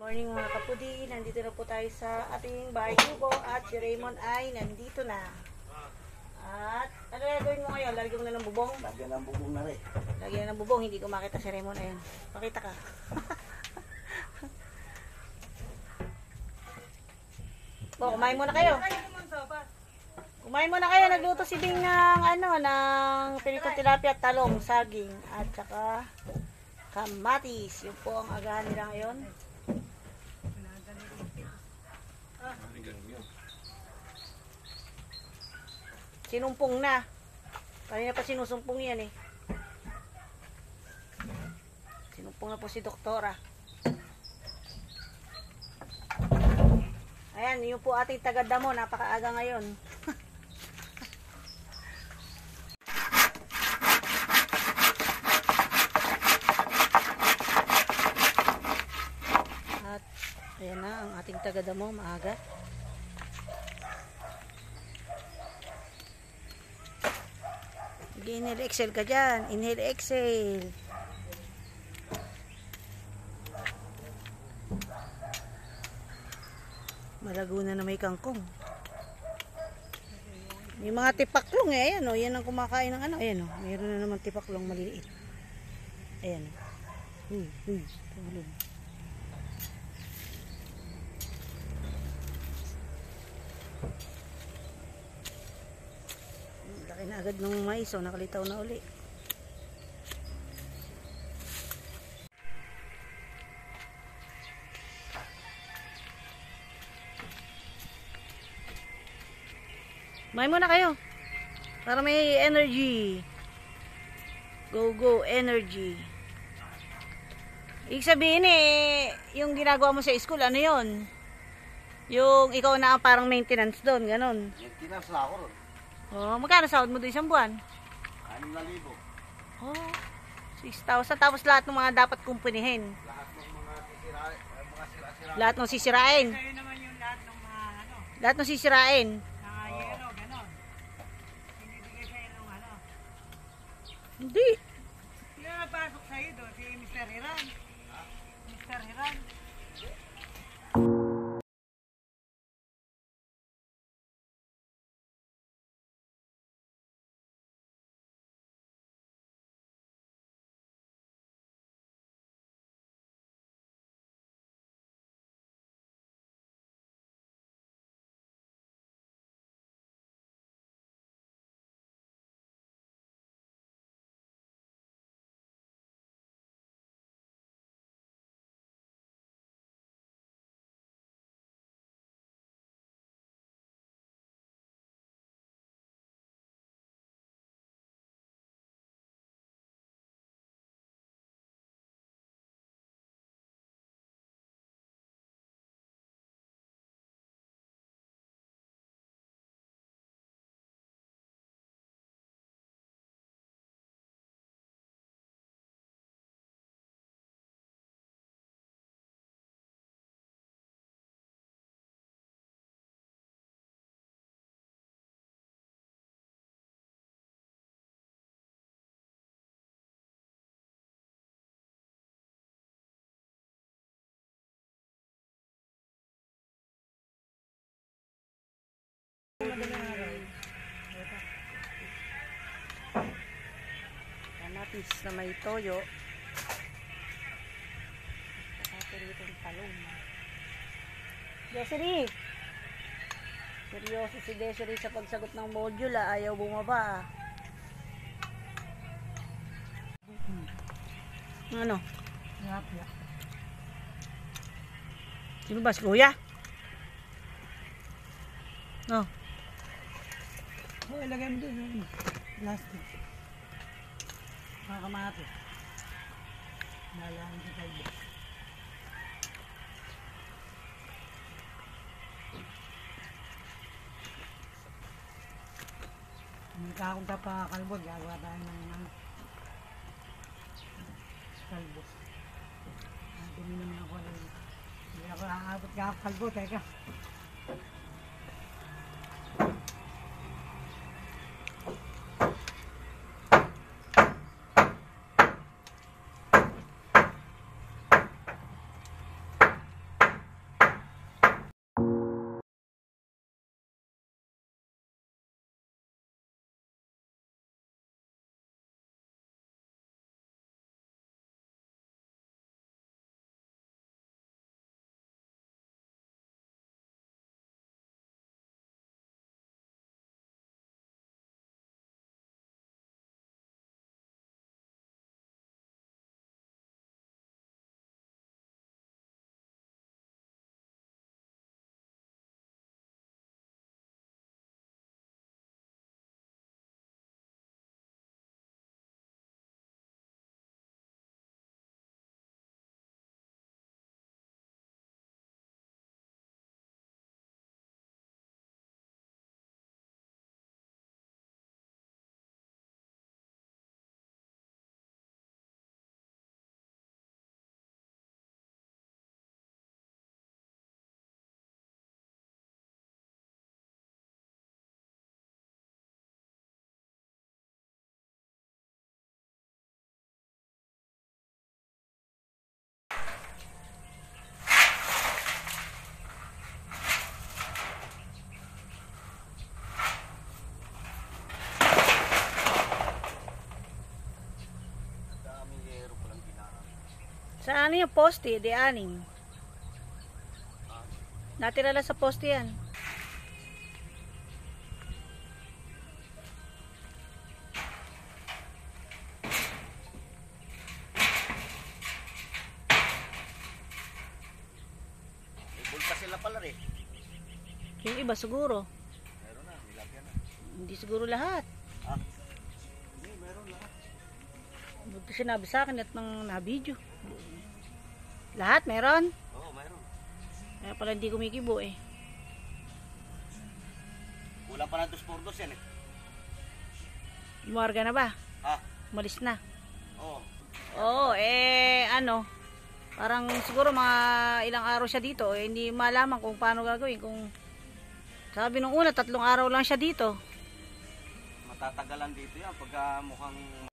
Morning mga kapudi, nandito na po tayo sa ating bahay kubo at si Raymond ay nandito na. At ano gagawin mo ngayon? Lagyan mo na ng bubong? Lagyan ng bubong na rin. Lagyan na ng bubong, hindi ko makita si Raymond. Ayan, pakita ka. O, kumain muna kayo. Kumain muna kayo, nagluto si Bing ng ng pilikong tilapia at talong, saging at saka kamatis. Yun po ang agahan nila ngayon. Sinumpong na. Kanina pa sinusumpong yan eh. Sinumpong na po si Doktora. Ayan, yun po ating taga-damo. Napakaaga ngayon. At ayan na ang ating taga-damo. Maaga. Inhale, exhale ka dyan. Inhale, exhale. Malago na may kangkong. May mga tipaklong eh. Ayan o. Yan ang kumakain ng Ayan o. Mayroon na naman tipaklong maliliit. Ayan o. Tulog. Laki na agad ng mais. O, nakalitaw na uli. May muna kayo. Para may energy. Go, energy. Ibig sabihin yung ginagawa mo sa school, ano yun? Yung ikaw na ang parang maintenance doon, ganun. Maintenance na ako ron. Oh, magkano sahod mo doon isang buwan? 6,000. Oh, 6,000. Tapos lahat ng mga dapat kumpunihin. Lahat ng mga sira-sira. Lahat ng sisirain. Sa'yo naman yung lahat ng mga Lahat ng sisirain. na yelo, gano'n. Binibigay sa'yo ng Hindi. Sino napasok sa'yo doon? Si Mr. Hiran. Mr. Hiran. Kamatis na may toyo. Nakapirito ng talong. Desiree! Seryoso si Desiree sa pagsagot ng module. Ayaw bumaba. Ano? Tilapia. Sino ba? Si Kuya? No. Oh, ilagay mo doon. Plastic. Mga kamatis. Nalaman sa tayo. Magkakunta pa kalbog. Gagawa tayo ng kalbo. Dumi naman ako. Hindi ako aabot ka kalbo. Teka. Sa ano yung poste, di 6. Natira lang sa poste yan. May bulta sila pala rin. Yung iba siguro. Meron na, nilagyan na. Hindi siguro lahat. Ah? Hindi, meron lahat. Buti sinabi sa akin at nang na-video. Lahat meron? Oo, meron. Kaya pala hindi kumikibo eh. Kulang pa ng 2x2 yan eh. Lumarga na ba? Ha? Umalis na. Oo. Oo, ano, parang siguro mga ilang araw siya dito, hindi malaman kung paano gagawin. Kung sabi nung una, 3 araw lang siya dito. Matatagalan dito yan pagka mukhang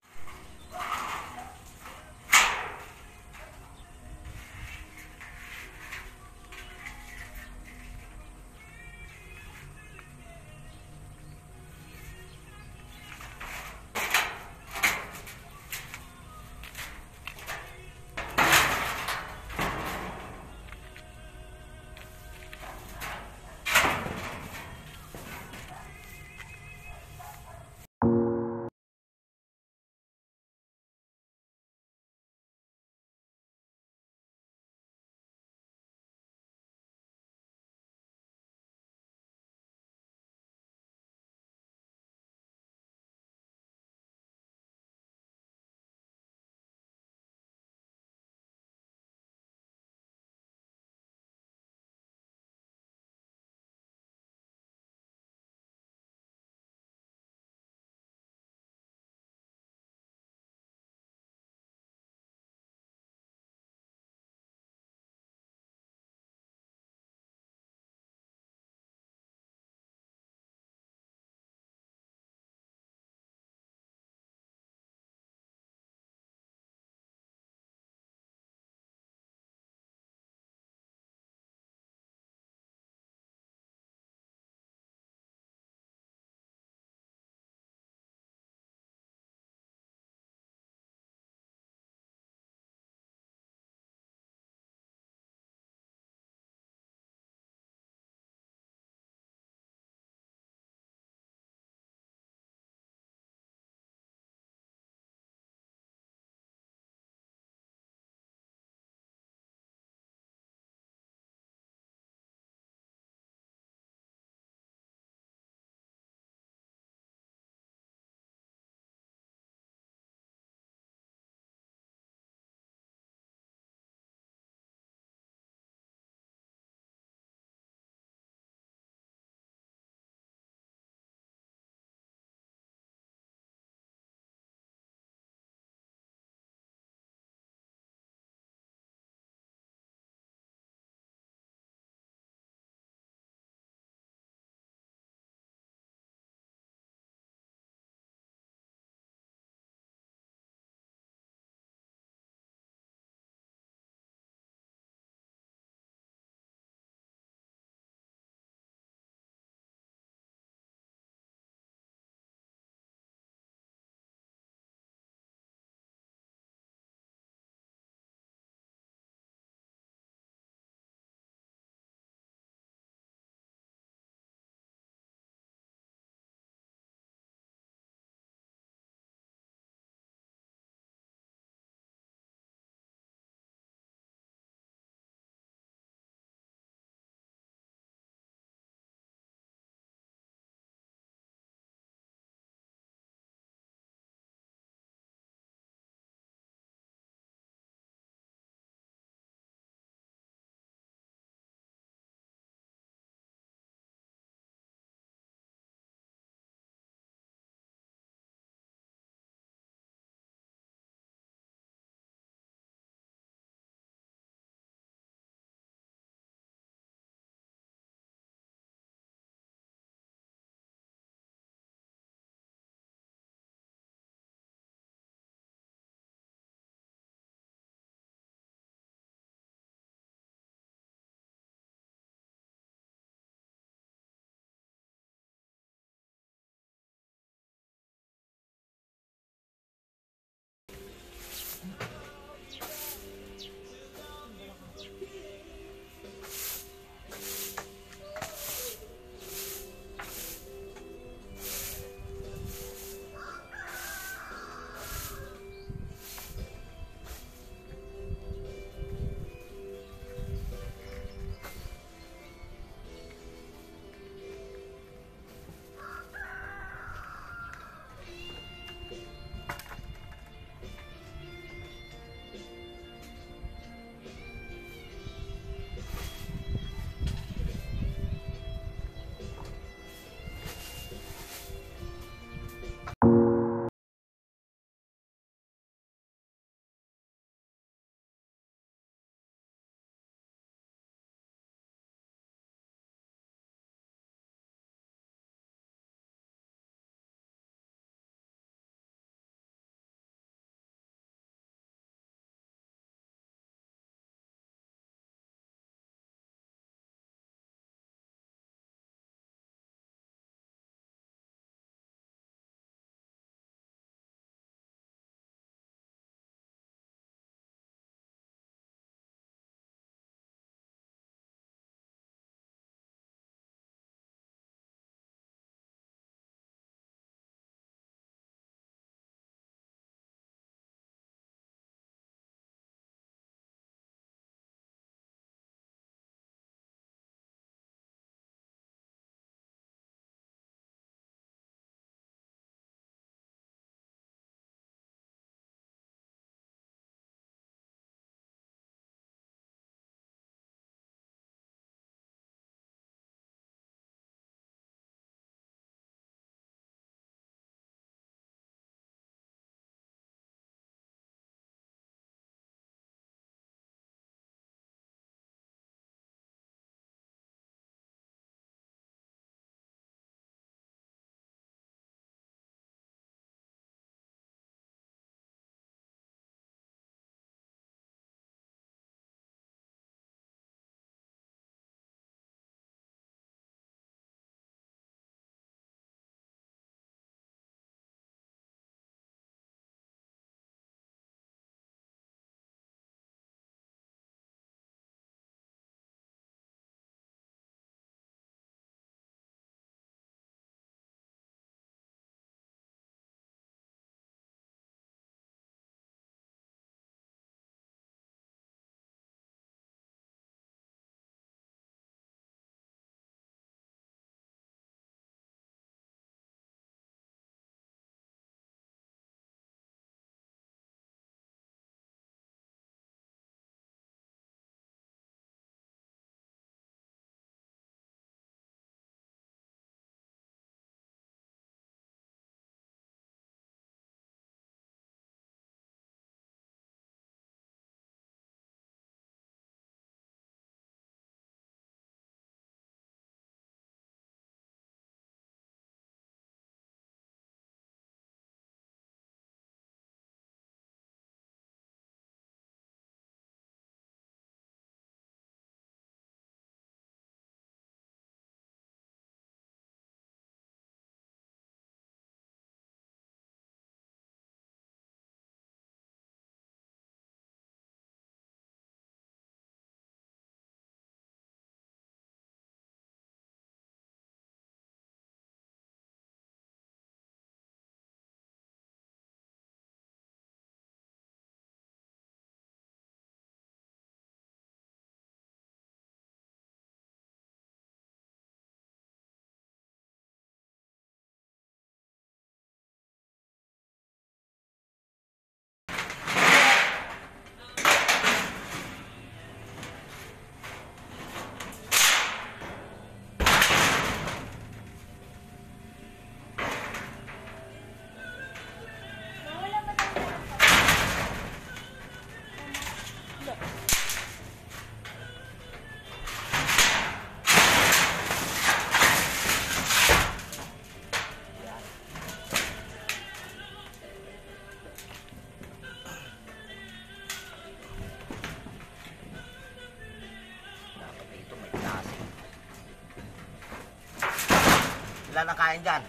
Ilan ang kain dyan?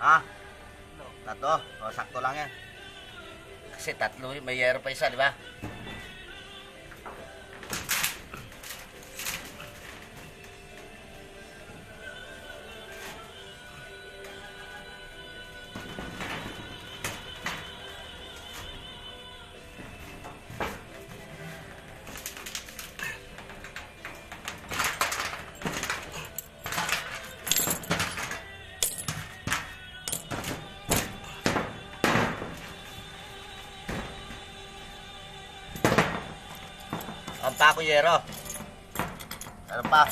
Ha? Tatlo? O, sakto lang yan. Kasi tatlo, may yero pa isa, di ba? Ang pa, kunyero. Ano pa?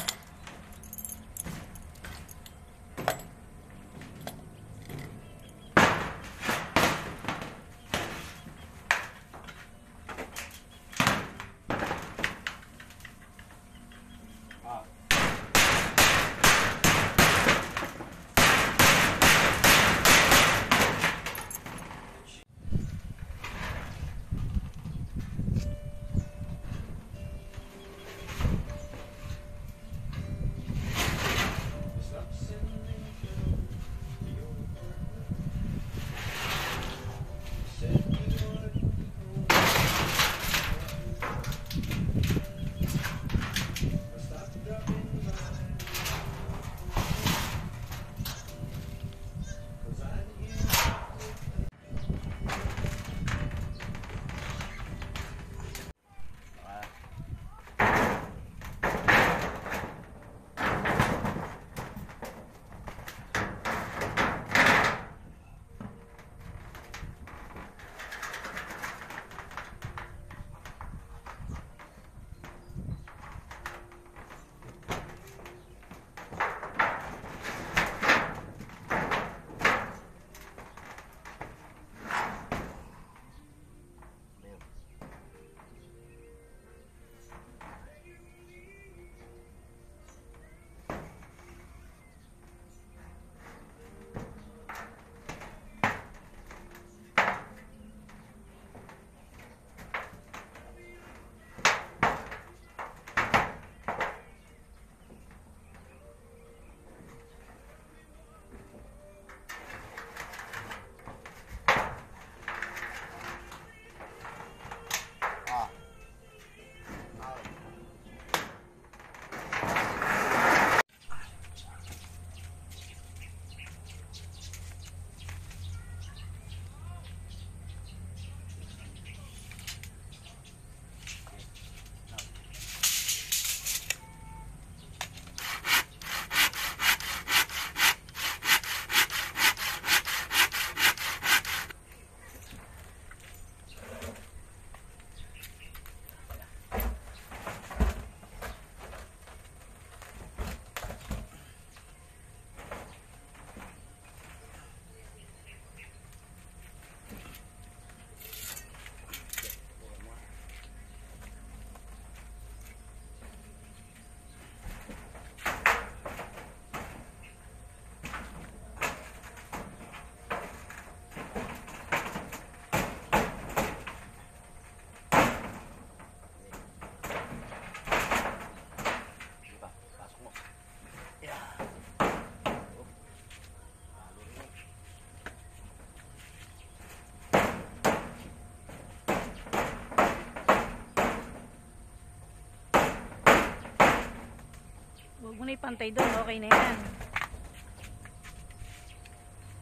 Huwag mo na ipantay doon. Okay na yan.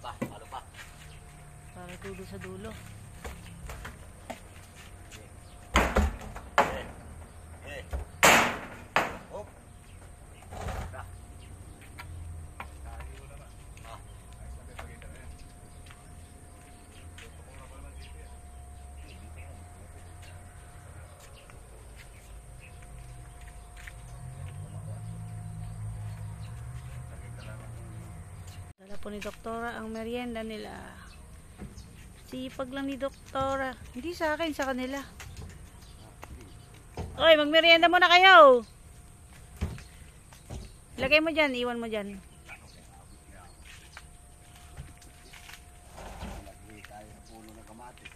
Pa, ano pa? Para dulo sa dulo. Hop. Dala po ni Doktora ang merienda nila. Sipag lang ni Doktora. Hindi sa akin, sa kanila. Oy, magmerienda muna kayo. Lagay mo dyan, iwan mo dyan. Nagbili tayo ng puno ng kamatis.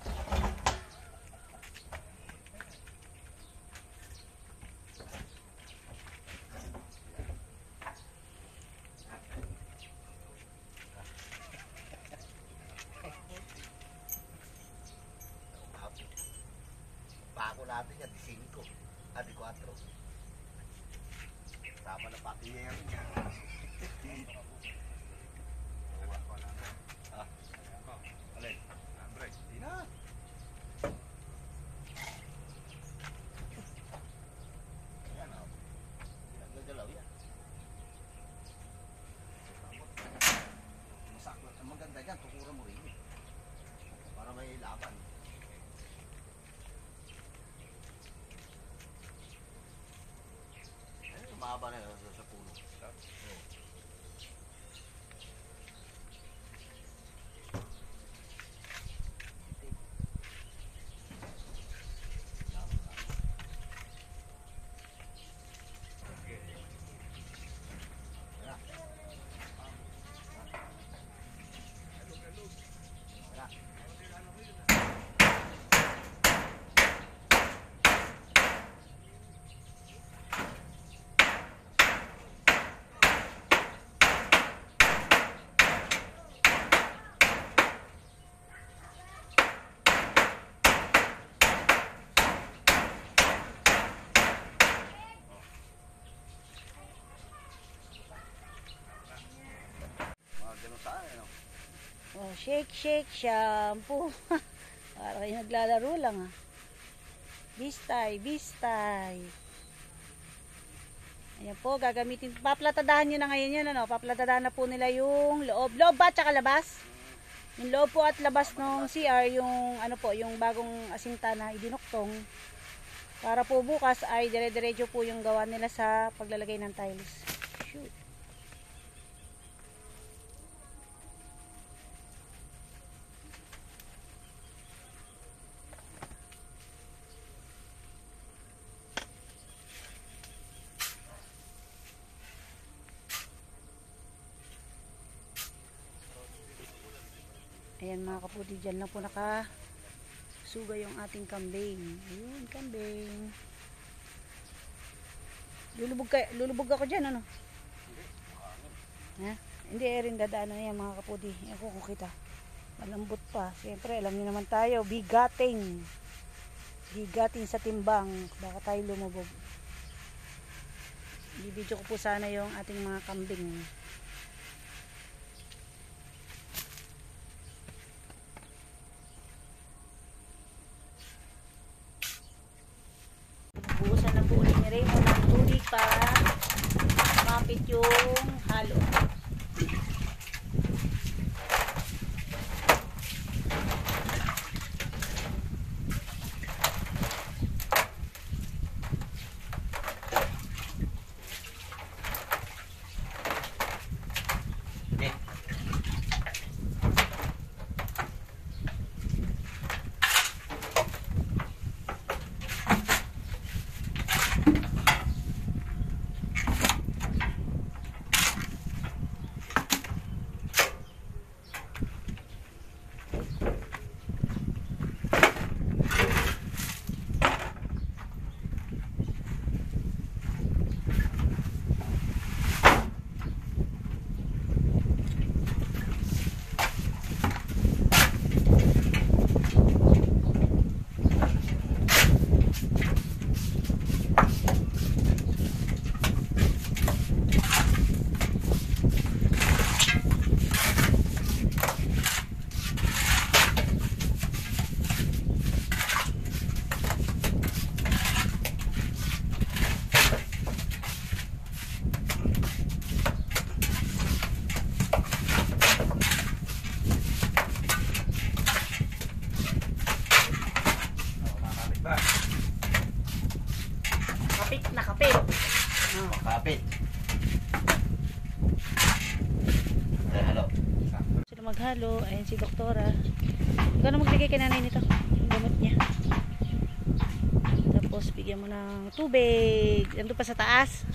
natin yan, di 5. Di 4. Tama na pati niya yan. Alin? Di na. Yan o. Nagagalaw yan. Masakot. Ang maganda yan, tukura mo rin. Para may laban. Mahaba na yun sa puno. Oh. Oh, shake, shake, shampoo. Para kayo naglalaro lang ah. Bistay, bistay. Ayan po, gagamitin. Paplatadahan nyo na ngayon yan, ano? Paplatadahan na po nila yung loob. Loob ba, tsaka labas? Yung loob po at labas ng CR, yung ano po, yung bagong asinta na idinuktong. Para po bukas ay dire-diretso po yung gawa nila sa paglalagay ng tiles. Shoot. Ayan mga kaputi, dyan lang po nakasuga yung ating kambing. Ayun, kambing. Lulubog ako dyan, ano? Ha? Hindi, rin dadaan na yan mga kaputi. Ayan ko kung kita. Malambot pa. Siyempre, alam niyo naman tayo, bigating. Bigating sa timbang. Baka tayo lumubog. Ibidyo ko po sana yung ating mga kambing. Buusan na po ulit ni Raymond ng tubig para mapit yung halo. Kapit na kapit. Oh. Kapit. Halo. Sino maghalo? Ayan si doktora. Gano'n maglagay kay nanay nito? Yung gamot niya. Tapos bigyan mo ng tubig. Nandun pa sa taas.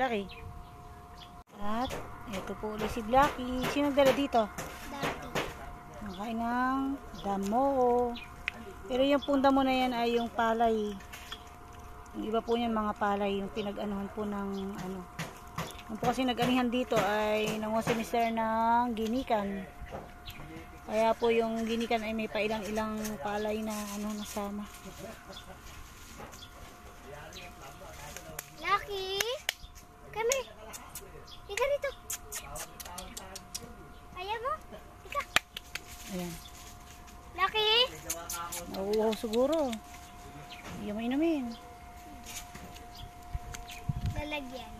Blackie. At ito po ulit si Blackie. Sino dala dito? Nakain ng damo. Pero yung pong damo na yan ay yung palay. Yung iba po yan mga palay. Yung pinag-anuhan po ng ano. Yung po kasi nag-anihan dito ay nanguha si Mr. ng ginikan. Kaya po yung ginikan ay may pailang-ilang palay na ano nasama. Lucky, kami. Ika dito. Ayaw mo? Ika. Ayan. Lucky. Nauuhaw siguro. Hindi mo inumin. Lalagyan.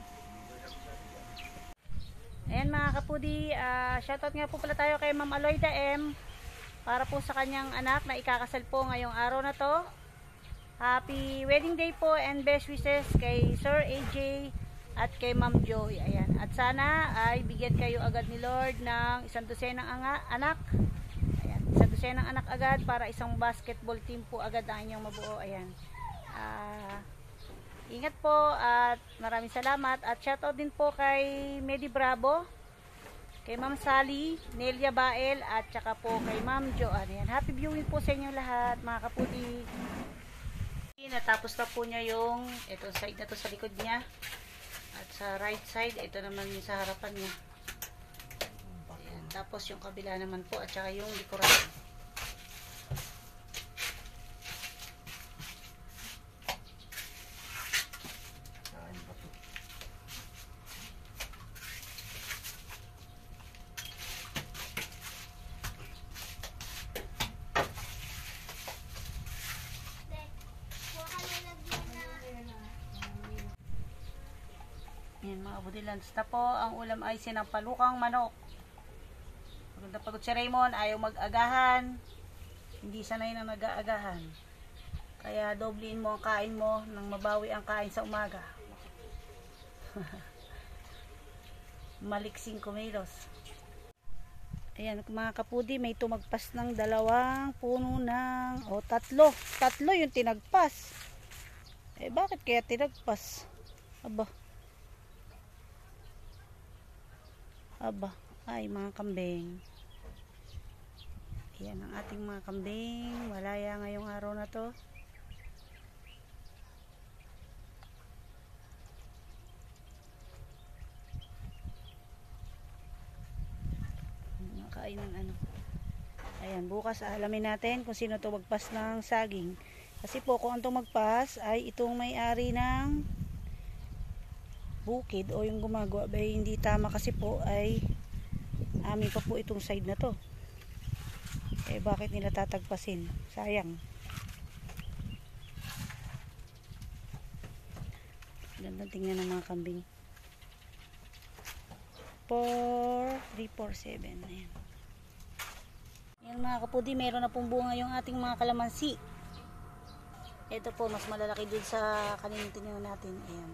Ayan mga kapudi, shoutout nga po pala tayo kay Ma'am Aloyda M. Para po sa kanyang anak na ikakasal po ngayong araw na to. Happy wedding day po and best wishes kay Sir AJ at kay Ma'am Joy. Ayan. At sana ay bigyan kayo agad ni Lord ng isang dosenang anak. Ayan. Isang dosenang anak agad para isang basketball team po agad ang inyong mabuo. Ayan. Ingat po at maraming salamat. At shoutout din po kay Medi Bravo, kay Ma'am Sally, Nelia Bael, at saka po kay Ma'am Joanne. Ayan. Happy viewing po sa inyo lahat mga kapudi. Natapos na po niya yung itong side na to sa likod niya. At sa right side, ito naman yung sa harapan niya. Ayan. Tapos yung kabila naman po at saka yung likuran. Yan mga budilans na po. Ang ulam ay sinampalukang manok. Maganda pagod si Raymond. Ayaw mag-agahan. Hindi sanay na nag-aagahan. Kaya doblein mo ang kain mo nang mabawi ang kain sa umaga. Maliksing kumilos. Ayan mga kapudi. May tumagpas ng dalawang puno ng tatlo yung tinagpas. Bakit kaya tinagpas? Aba, ay mga kambing. Ayan ang ating mga kambing. Malaya ngayong araw na to. Nakain ng ano. Ayan, bukas alamin natin kung sino to magpas ng saging. Kasi po kung ang tumagpas ay itong may-ari ng bukid o yung gumagawa bay hindi tama kasi po ay amin pa po itong side na to. Bakit nila tatagpasin? Sayang. Ganda tingnan ng mga kambing. 4, 3, 4, 7. Ayan. Yan mga kapudi, meron na pong bunga yung ating mga kalamansi. Ito po mas malalaki din sa kanina tingnan natin. Ayan.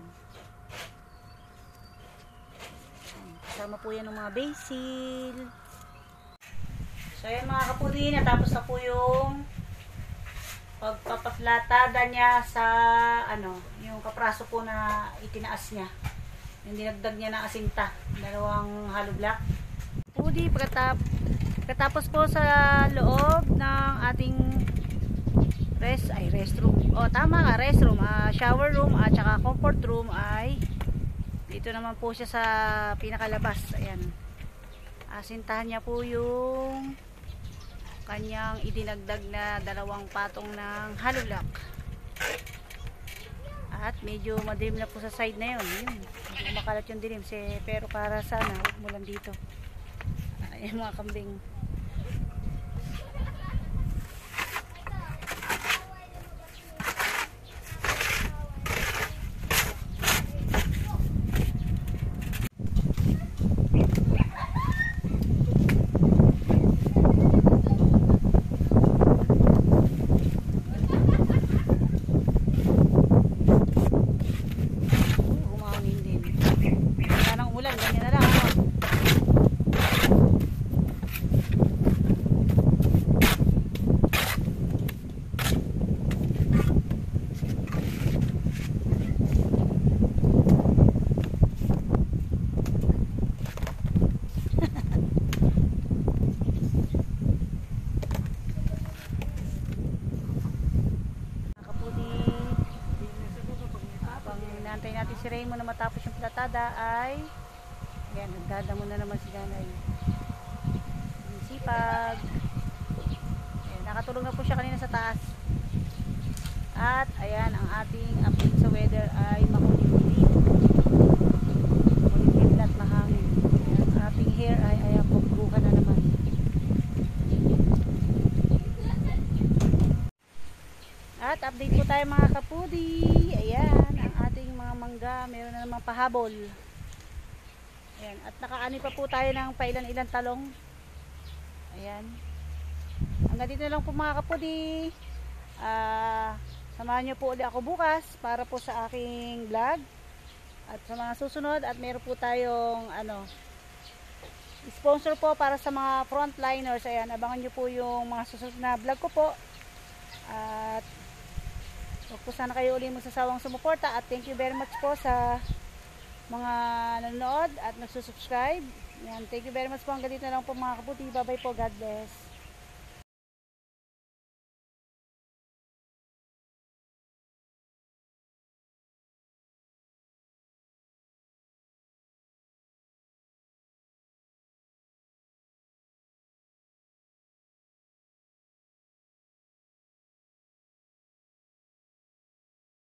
Kasama po yan ng mga basil. So yan mga kapudi, natapos na po yung pagpapaplatada niya sa ano, yung kapraso po na itinaas niya. Yung dinagdag niya ng asinta, 2 hollow block. Kapudi, pagkatapos po sa loob ng ating restroom. Tama nga, restroom, shower room at saka comfort room ay dito naman po siya sa pinakalabas. Ayan. Asintahan niya po yung kanyang idinagdag na 2 patong ng hollow block. At medyo madilim na po sa side na yun. Hindi makalat yung dilim. Pero para sana, huwag mo lang dito. Ayan mga kambing. na matapos yung platada ay ayan, nagdadamo na naman si Nanay. Yung sipag. Ayan, nakatulog na po siya kanina sa taas. At ayan, ang ating update sa weather ay makulimlim. Makulimlim at mahangin. Ayan, ang ating hair ay ayan, pagbuka na naman. At update po tayo mga kapudi. Ayan, ang ating mga mangga, meron na namang pahabol. Ayan, at nakaani pa po tayo ng pailan-ilan talong. Ayan. Hanggang dito na lang po mga kapudi. Samahan nyo po ulit ako bukas para po sa aking vlog. At sa mga susunod, at meron po tayong sponsor po para sa mga frontliners. Ayan, abangan nyo po yung mga susunod na vlog ko po. At huwag po sana kayo ulit magsasawang sumuporta. At thank you very much po sa mga nanonood at nagsusubscribe. Ayan, thank you very much po. Hanggang dito na lang po mga kaputi. Bye bye po. God bless.